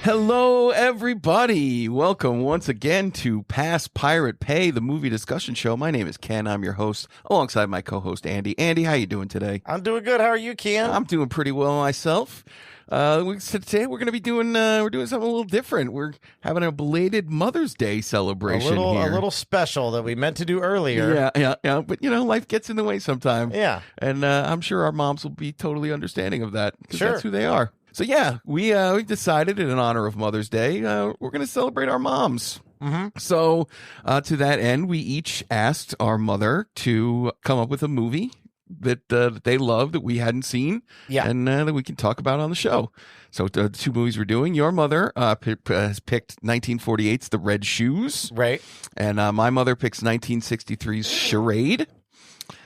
Hello, everybody. Welcome once again to Pass Pirate Pay, the movie discussion show. My name is Ken. I'm your host, alongside my co-host, Andy. Andy, how you doing today? I'm doing good. How are you, Ken? I'm doing pretty well myself. Today we're going to be doing something a little different. We're having a belated Mother's Day celebration here. A little special that we meant to do earlier. Yeah. But, life gets in the way sometimes. Yeah. And I'm sure our moms will be totally understanding of that, because Sure. that's who they are. So, yeah, we've decided in honor of Mother's Day, we're going to celebrate our moms. Mm-hmm. So, to that end, we each asked our mother to come up with a movie that they love that we hadn't seen, and that we can talk about on the show. So, the two movies we're doing, your mother has picked 1948's The Red Shoes. Right. And my mother picks 1963's Charade.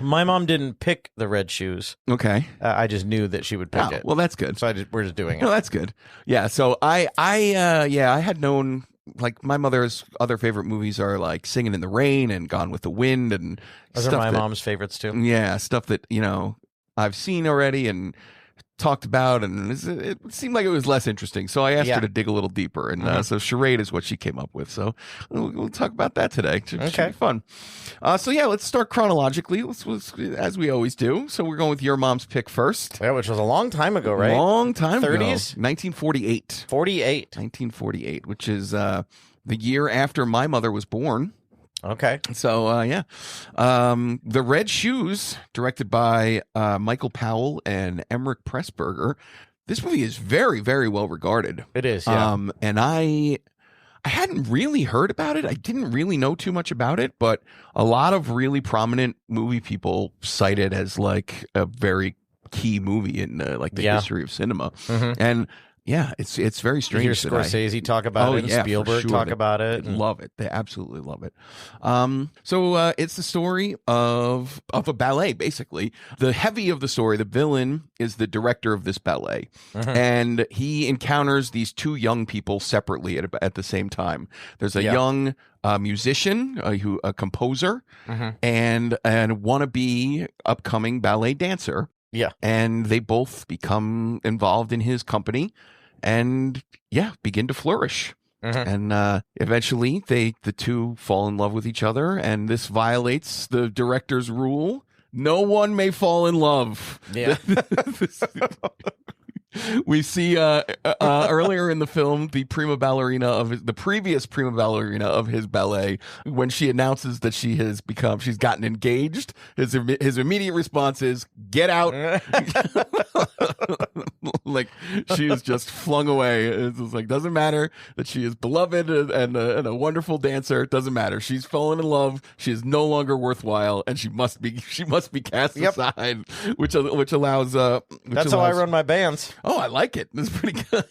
My mom didn't pick The Red Shoes. Okay. I just knew that she would pick it. Well, that's good. So we're just doing it. No, that's good. Yeah. So I had known, like, my mother's other favorite movies are like Singing in the Rain and Gone with the Wind, and those are my mom's favorites too. Yeah, stuff that I've seen already and talked about, and it seemed like it was less interesting. So I asked her to dig a little deeper, and so Charade is what she came up with. So we'll talk about that today. Should be fun. So let's start chronologically. Let's as we always do. So we're going with your mom's pick first. Yeah, which was a long time ago, right? Long time 30s? ago. 1948. 1948, which is the year after my mother was born. Okay. So, The Red Shoes, directed by Michael Powell and Emmerich Pressburger. This movie is very, very well regarded. It is, yeah. And I hadn't really heard about it. I didn't really know too much about it, but a lot of really prominent movie people cite it as like a very key movie in the history of cinema. Mm-hmm. And yeah, it's very strange. You hear Scorsese talk about it, and Spielberg talk about it. They love it. They absolutely love it. So it's the story of a ballet, basically. The heavy of the story, the villain, is the director of this ballet. Mm-hmm. And he encounters these two young people separately at the same time. There's a young musician, a composer, and wannabe upcoming ballet dancer. Yeah. And they both become involved in his company and begin to flourish. And eventually the two fall in love with each other, and this violates the director's rule. No one may fall in love. Yeah. We see earlier in the film the previous prima ballerina of his ballet, when she announces that she's gotten engaged. His immediate response is, "Get out!" Like, she is just flung away. It's just like, doesn't matter that she is beloved and a wonderful dancer. It doesn't matter. She's fallen in love. She is no longer worthwhile, and she must be cast aside. Which allows that's how I run my bands. Oh, I like it. It's pretty good.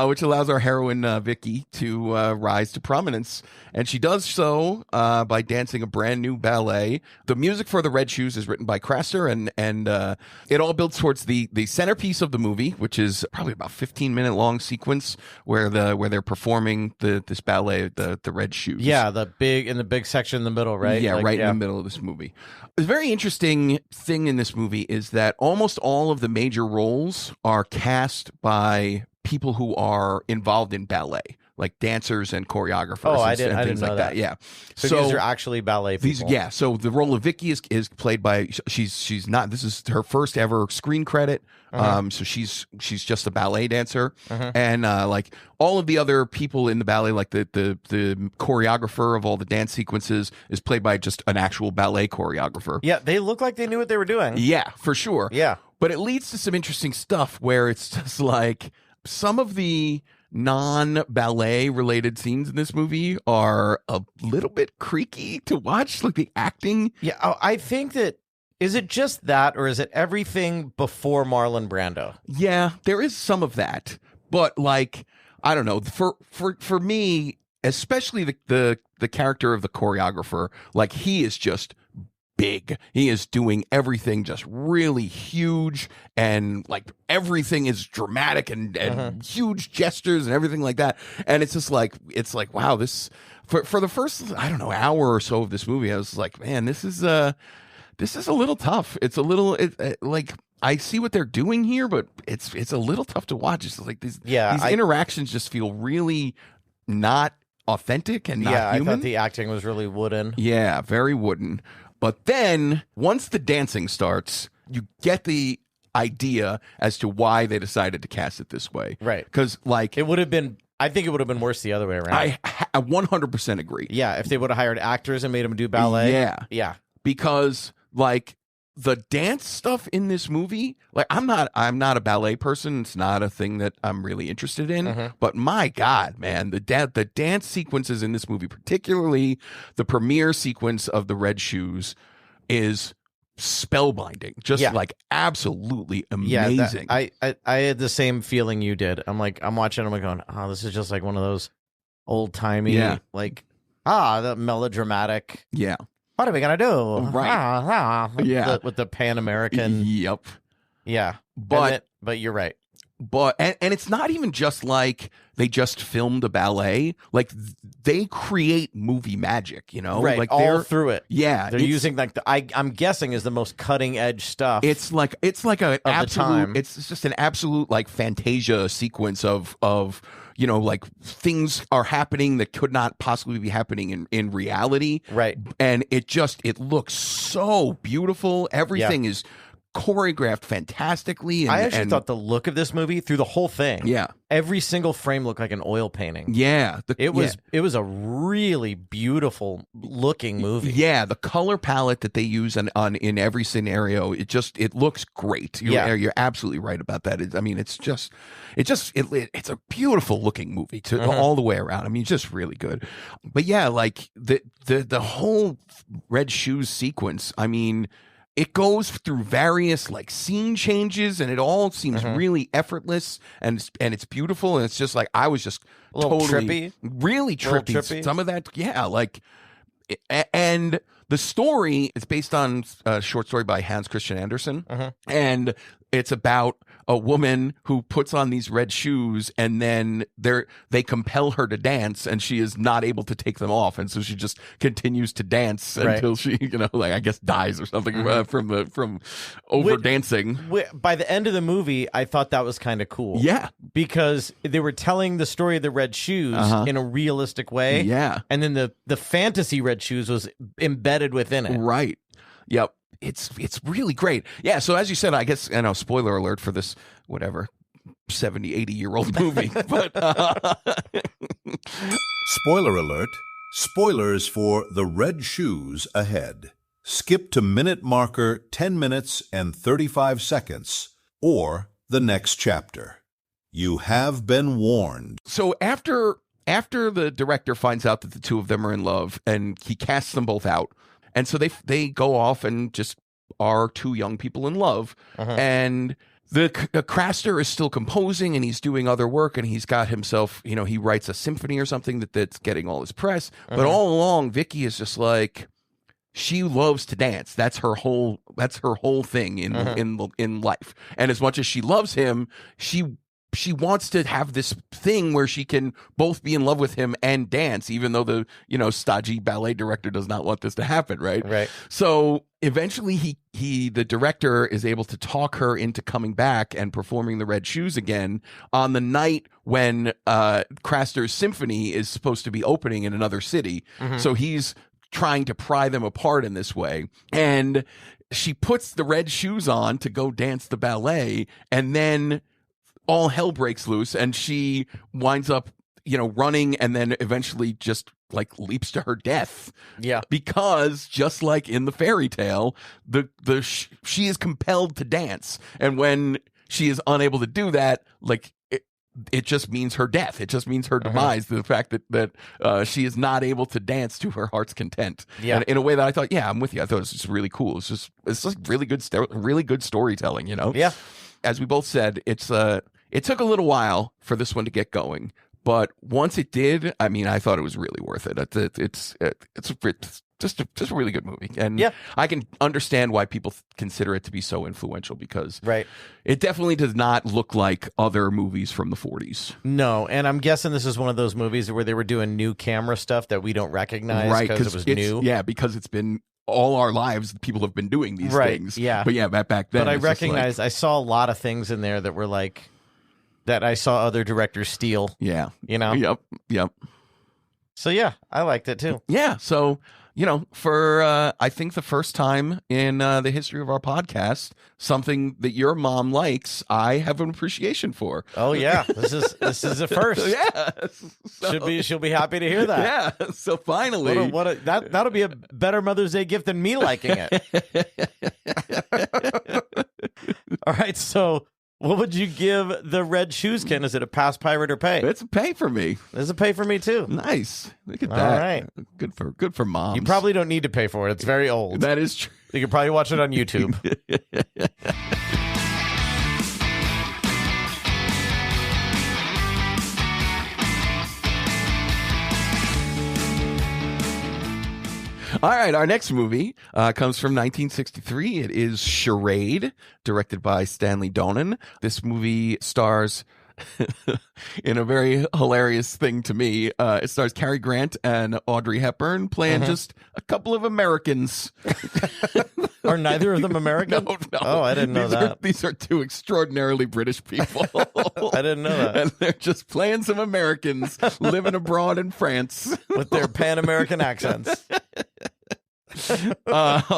Which allows our heroine, Vicky, to rise to prominence. And she does so by dancing a brand new ballet. The music for The Red Shoes is written by Krasser, and it all builds towards the centerpiece of the movie, which is probably about 15-minute long sequence where they're performing this ballet, the Red Shoes. Yeah, the big section in the middle, right? Yeah, in the middle of this movie. A very interesting thing in this movie is that almost all of the major roles are cast by people who are involved in ballet, like dancers and choreographers. Oh, I didn't know like that. Yeah. So these are actually ballet people. So the role of Vicky is played by, she's not, this is her first ever screen credit. So she's just a ballet dancer. And like all of the other people in the ballet, like the choreographer of all the dance sequences is played by just an actual ballet choreographer. Yeah, they look like they knew what they were doing. Yeah, for sure. Yeah. But it leads to some interesting stuff where it's just like some of the non-ballet related scenes in this movie are a little bit creaky to watch, like the acting. Yeah, I think that, is it just that, or is it everything before Marlon Brando? Yeah, there is some of that. But like, I don't know, for me, especially the character of the choreographer, like he is just big. He is doing everything just really huge, and like everything is dramatic and huge gestures and everything like that. And it's just like, wow, this for the first, I don't know, hour or so of this movie, I was like, man, this is a little tough. It's a little like I see what they're doing here, but it's a little tough to watch. It's like these interactions just feel really not authentic and not human. I thought the acting was really wooden. Yeah, very wooden. But then once the dancing starts, you get the idea as to why they decided to cast it this way. Right. Because like it would have been, I think it would have been worse the other way around. I 100% agree. Yeah, if they would have hired actors and made them do ballet. Yeah. Because like the dance stuff in this movie, like I'm not a ballet person. It's not a thing that I'm really interested in. But my God, man, the dance sequences in this movie, particularly the premiere sequence of the red shoes, is spellbinding. Just like absolutely amazing. I had the same feeling you did. I'm watching. I'm going, oh, this is just like one of those old timey, like the melodramatic. Yeah. What are we gonna do? Right. With the Pan American. Yep. Yeah. But you're right. But and it's not even just like they just filmed a ballet. Like they create movie magic, you know? Right. Like all through it. Yeah. They're using like I'm guessing is the most cutting edge stuff. It's like an absolute. It's just an absolute like Fantasia sequence of you know, like things are happening that could not possibly be happening in reality. Right. And it looks so beautiful. Everything is choreographed fantastically. I actually thought the look of this movie through the whole thing. Yeah. Every single frame looked like an oil painting. Yeah. It was a really beautiful looking movie. Yeah. The color palette that they use in every scenario, it looks great. You're absolutely right about that. It's a beautiful looking movie all the way around. I mean, just really good. But yeah, like the whole red shoes sequence, I mean, it goes through various like scene changes, and it all seems really effortless, and it's beautiful, and it's just like I was just a little totally trippy, really trippy. Some of that, like, and the story is based on a short story by Hans Christian Andersen, and it's about a woman who puts on these red shoes, and then they compel her to dance, and she is not able to take them off, and so she just continues to dance until she, like I guess dies or something from over dancing. By the end of the movie, I thought that was kind of cool. Yeah, because they were telling the story of the red shoes in a realistic way. Yeah, and then the fantasy red shoes was embedded within it. Right. Yep. It's really great. Yeah, so as you said, I guess, spoiler alert for this, whatever, 70, 80-year-old movie. But spoiler alert. Spoilers for The Red Shoes ahead. Skip to minute marker 10 minutes and 35 seconds or the next chapter. You have been warned. So after the director finds out that the two of them are in love, and he casts them both out, and so they go off and just are two young people in love. And the Craster is still composing, and he's doing other work, and he's got himself, he writes a symphony or something that's getting all his press. But all along, Vicky is just like, she loves to dance. That's her whole thing in life. And as much as she loves him, she wants to have this thing where she can both be in love with him and dance, even though the, stodgy ballet director does not want this to happen. Right. Right. So eventually the director is able to talk her into coming back and performing the Red Shoes again on the night when Craster's symphony is supposed to be opening in another city. So he's trying to pry them apart in this way. And she puts the red shoes on to go dance the ballet, and then all hell breaks loose, and she winds up, running, and then eventually just like leaps to her death. Yeah, because just like in the fairy tale, she is compelled to dance, and when she is unable to do that, like it just means her death. It just means her demise. The fact that she is not able to dance to her heart's content. Yeah, and in a way that I thought, I'm with you. I thought it was just really cool. It's just really good storytelling. Yeah, as we both said, it took a little while for this one to get going, but once it did, I mean, I thought it was really worth it. It's just a really good movie, and I can understand why people consider it to be so influential, because it definitely does not look like other movies from the 40s. No, and I'm guessing this is one of those movies where they were doing new camera stuff that we don't recognize because it was new. Yeah, because it's been all our lives people have been doing these Right, things. yeah. But yeah, back then. But I it's just recognize I saw a lot of things in there that were like that I saw other directors steal. Yeah. You know? Yep. So yeah, I liked it too. Yeah. So, for I think the first time in the history of our podcast, something that your mom likes, I have an appreciation for. Oh yeah, this is a first. Yeah. So, She'll be happy to hear that. Yeah. So finally, that'll be a better Mother's Day gift than me liking it. All right, so what would you give the Red Shoes, Ken? Is it a pass, pirate, or pay? it's a pay for me. It's a pay for me too. Nice. Look at All that. right. Good for moms. You probably don't need to pay for it. It's very old. That is true. You can probably watch it on YouTube. All right, our next movie comes from 1963. It is Charade, directed by Stanley Donen. This movie stars, in a very hilarious thing to me, it stars Cary Grant and Audrey Hepburn playing just a couple of Americans. Are neither of them American? No. Oh, I didn't know that. These are two extraordinarily British people. I didn't know that. And they're just playing some Americans living abroad in France. With their Pan-American accents. But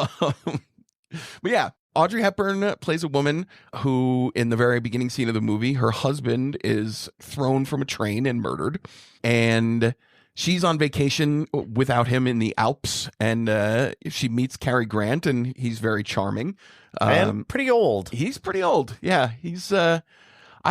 yeah, Audrey Hepburn plays a woman who, in the very beginning scene of the movie, her husband is thrown from a train and murdered. And she's on vacation without him in the Alps. And she meets Cary Grant, and he's very charming. And pretty old. He's pretty old. Yeah, he's. I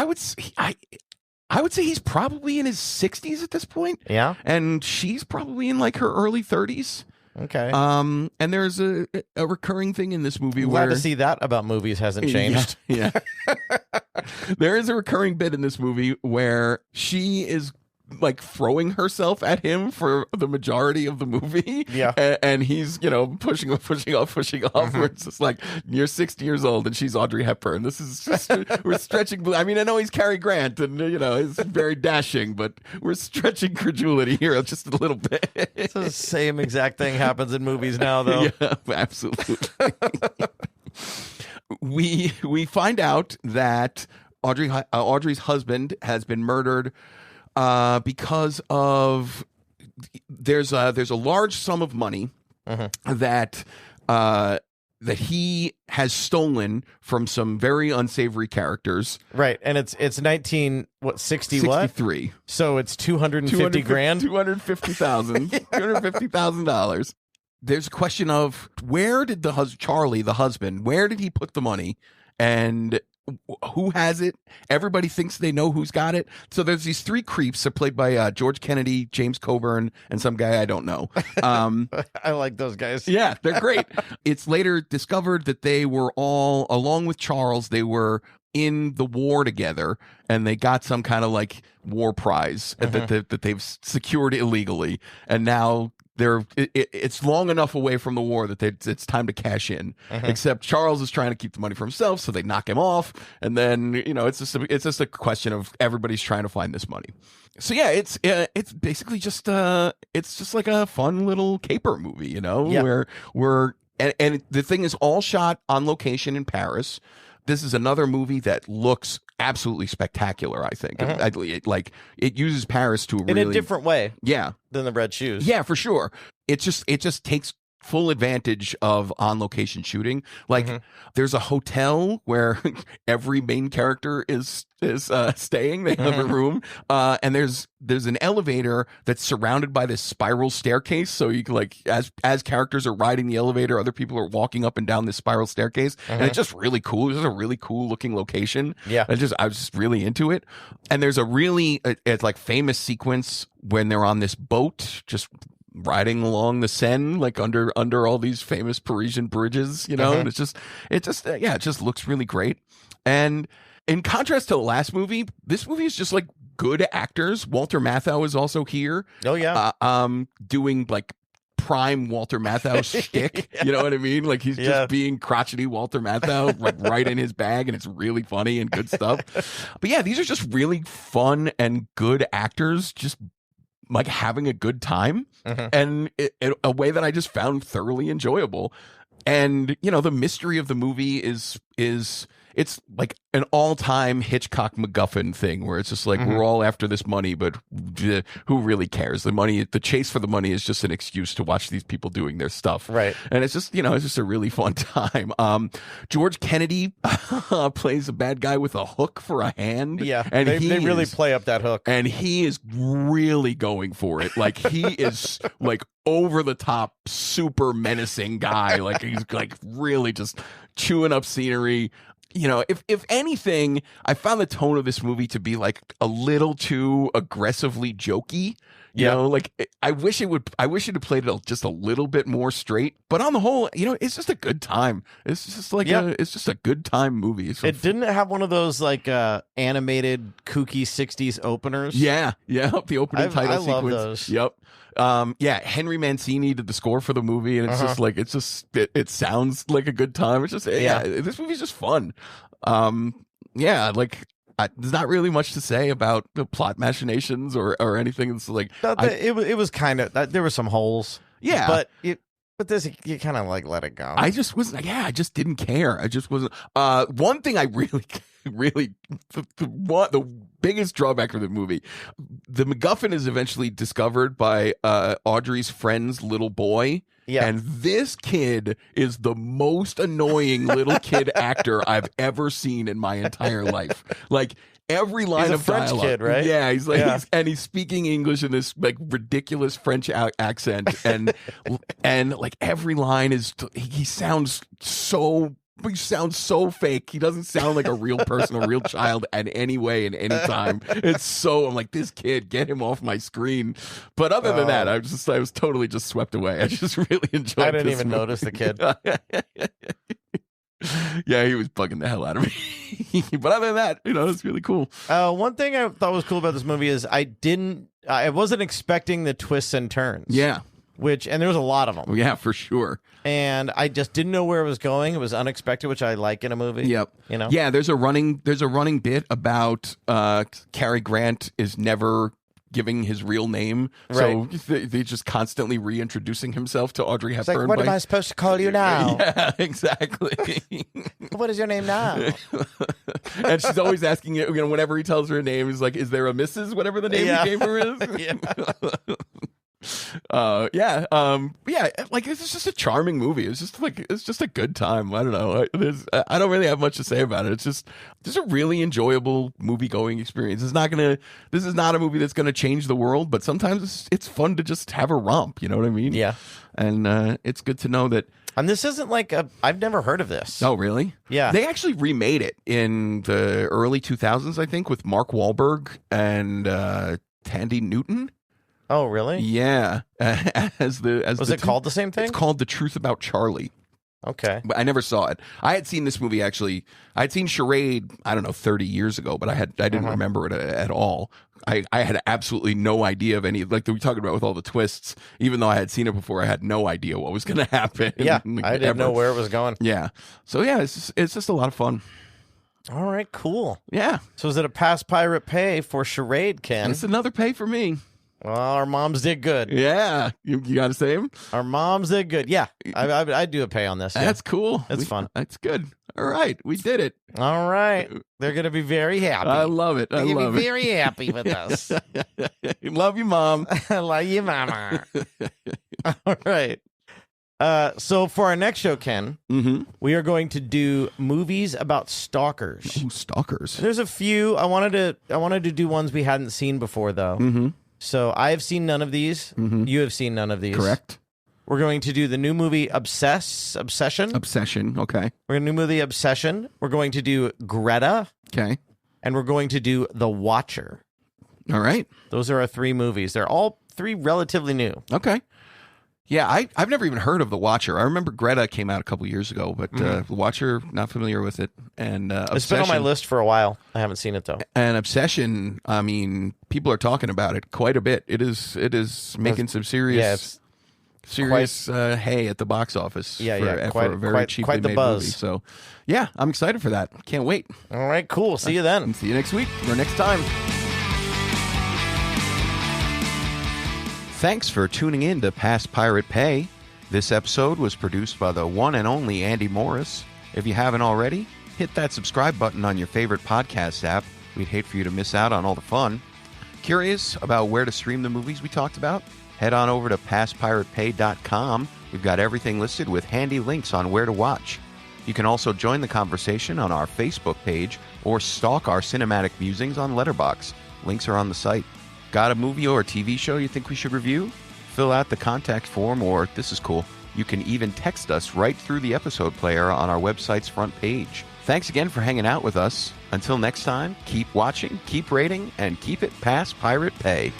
would say he's probably in his 60s at this point. Yeah. And she's probably in like her early 30s. Okay. And there's a recurring thing in this movie Glad where to see that about movies hasn't changed. Yeah. There is a recurring bit in this movie where she is like throwing herself at him for the majority of the movie. Yeah. And he's, pushing off. Where it's just like, you're 60 years old and she's Audrey Hepburn. This is just, we're stretching. I mean, I know he's Cary Grant and, he's very dashing, but we're stretching credulity here just a little bit. It's the same exact thing happens in movies now, though. Yeah, absolutely. We find out that Audrey's husband has been murdered because of there's a large sum of money that he has stolen from some very unsavory characters. Right, and it's 63 what? 63. So it's 250 grand? $250,000. There's a question of where did Charlie, the husband, where did he put the money? And who has it? Everybody thinks they know who's got it. So there's these three creeps. They're played by George Kennedy, James Coburn, and some guy I don't know. I like those guys. Yeah, they're great. It's later discovered that they were all, along with Charles, they were in the war together, and they got some kind of like war prize that they've secured illegally, and now it's long enough away from the war that it's time to cash in. Except Charles is trying to keep the money for himself, so they knock him off, and then it's just a question of everybody's trying to find this money. So yeah, it's basically just it's just like a fun little caper movie, where and the thing is all shot on location in Paris. This is another movie that looks absolutely spectacular, I think. It uses Paris to really... In a different way. Yeah. Than the Red Shoes. Yeah, for sure. It just takes full advantage of on-location shooting. There's a hotel where every main character is staying. They have a room, and there's an elevator that's surrounded by this spiral staircase. So you can as characters are riding the elevator, other people are walking up and down this spiral staircase, and it's just really cool. It's just a really cool looking location. Yeah, I was just really into it. And there's a really it's like famous sequence when they're on this boat, just riding along the Seine, like under all these famous Parisian bridges, and it just looks really great. And in contrast to the last movie, this movie is just like good actors. Walter Matthau is also here. Oh yeah, doing like prime Walter Matthau shtick. Yeah. You know what I mean? Like he's just being crotchety Walter Matthau, like right in his bag, and it's really funny and good stuff. But yeah, these are just really fun and good actors, just like having a good time, and in a way that I just found thoroughly enjoyable. And the mystery of the movie is it's like an all-time Hitchcock MacGuffin thing where it's just like we're all after this money, but who really cares? The chase for the money is just an excuse to watch these people doing their stuff, right? And it's just it's just a really fun time. George Kennedy plays a bad guy with a hook for a hand, and they really play up that hook, and he is really going for it. Like he is like over the top, super menacing guy. Like he's like really just chewing up scenery. If anything, I found the tone of this movie to be like a little too aggressively jokey. Like I wish it had played it just a little bit more straight. But on the whole, it's just a good time. It's just like it's just a good time movie. It didn't have one of those like animated kooky 60s openers. Yeah. The opening title sequence. I love those. Yep. Henry Mancini did the score for the movie, and it's just like it sounds like a good time. It's just this movie's just fun. There's not really much to say about the plot machinations or anything. It's like it was kind of there were some holes. Yeah, but this you kind of like let it go. I just wasn't. I just didn't care. I just wasn't. One thing I really the biggest drawback for the movie, the MacGuffin is eventually discovered by Audrey's friend's little boy. Yeah. And this kid is the most annoying little kid actor I've ever seen in my entire life. Like every line of French dialogue, kid, right? Yeah, he's like, he's speaking English in this like ridiculous French accent, and like every line is he sounds so fake. He doesn't sound like a real person, a real child at any way in any time. I'm like, this kid, get him off my screen. But other than that, I was totally just swept away. I just really enjoyed it. I didn't even notice the kid. Yeah, he was bugging the hell out of me. But other than that, it's really cool. One thing I thought was cool about this movie is I wasn't expecting the twists and turns. Yeah. And there was a lot of them. Yeah, for sure. And I just didn't know where it was going. It was unexpected, which I like in a movie. Yep. Yeah, there's a running bit about Cary Grant is never giving his real name. Right. So they just constantly reintroducing himself to Audrey Hepburn. It's like, what am I supposed to call you now? Yeah, exactly. What is your name now? And she's always asking it, whenever he tells her a name, he's like, is there a Mrs., whatever the name he gave her is? Like it's just a charming movie. It's just a good time. I don't know. I don't really have much to say about it. It's just a really enjoyable movie going experience. This is not a movie that's gonna change the world, but sometimes it's fun to just have a romp. You know what I mean? Yeah. And it's good to know that. And this isn't like I've never heard of this. Oh, really? Yeah. They actually remade it in the early 2000s, I think, with Mark Wahlberg and Tandy Newton. Oh, really? Yeah. Was it called the same thing? It's called The Truth About Charlie. Okay. But I never saw it. I had seen this movie actually. I had seen Charade, I don't know, 30 years ago, but I didn't remember it at all. I had absolutely no idea of any, like we talked about with all the twists. Even though I had seen it before, I had no idea what was going to happen. Yeah, I didn't know where it was going. Yeah. So yeah, it's just a lot of fun. All right, cool. Yeah. So is it a pass pirate pay for Charade, Ken? It's another pay for me. Well, our moms did good. Yeah. You got to say him? Our moms did good. Yeah. I'd do a pay on this. Yeah. That's cool. That's fun. That's good. All right. We did it. All right. They're going to be very happy. I love it. They're going to be very happy with us. Love you, Mom. I love you, Mama. All right. So for our next show, Ken, we are going to do movies about stalkers. Ooh, stalkers. There's a few. I wanted to do ones we hadn't seen before, though. Mm-hmm. So I have seen none of these. Mm-hmm. You have seen none of these. Correct. We're going to do the new movie Obsession. Okay. We're going to do movie Obsession. We're going to do Greta. Okay. And we're going to do The Watcher. All right. Those are our three movies. They're all three relatively new. Okay. Yeah, I've never even heard of The Watcher. I remember Greta came out a couple years ago, but The Watcher, not familiar with it. And it's been on my list for a while. I haven't seen it, though. And Obsession, I mean, people are talking about it quite a bit. It is making some serious hay at the box office for a very cheaply made movie. So, yeah, I'm excited for that. Can't wait. All right, cool. See you then. See you next week or next time. Thanks for tuning in to Past Pirate Pay. This episode was produced by the one and only Andy Morris. If you haven't already, hit that subscribe button on your favorite podcast app. We'd hate for you to miss out on all the fun. Curious about where to stream the movies we talked about? Head on over to pastpiratepay.com. We've got everything listed with handy links on where to watch. You can also join the conversation on our Facebook page or stalk our cinematic musings on Letterboxd. Links are on the site. Got a movie or a TV show you think we should review? Fill out the contact form, or this is cool, you can even text us right through the episode player on our website's front page. Thanks again for hanging out with us. Until next time, keep watching, keep rating, and keep it past Pirate Pay.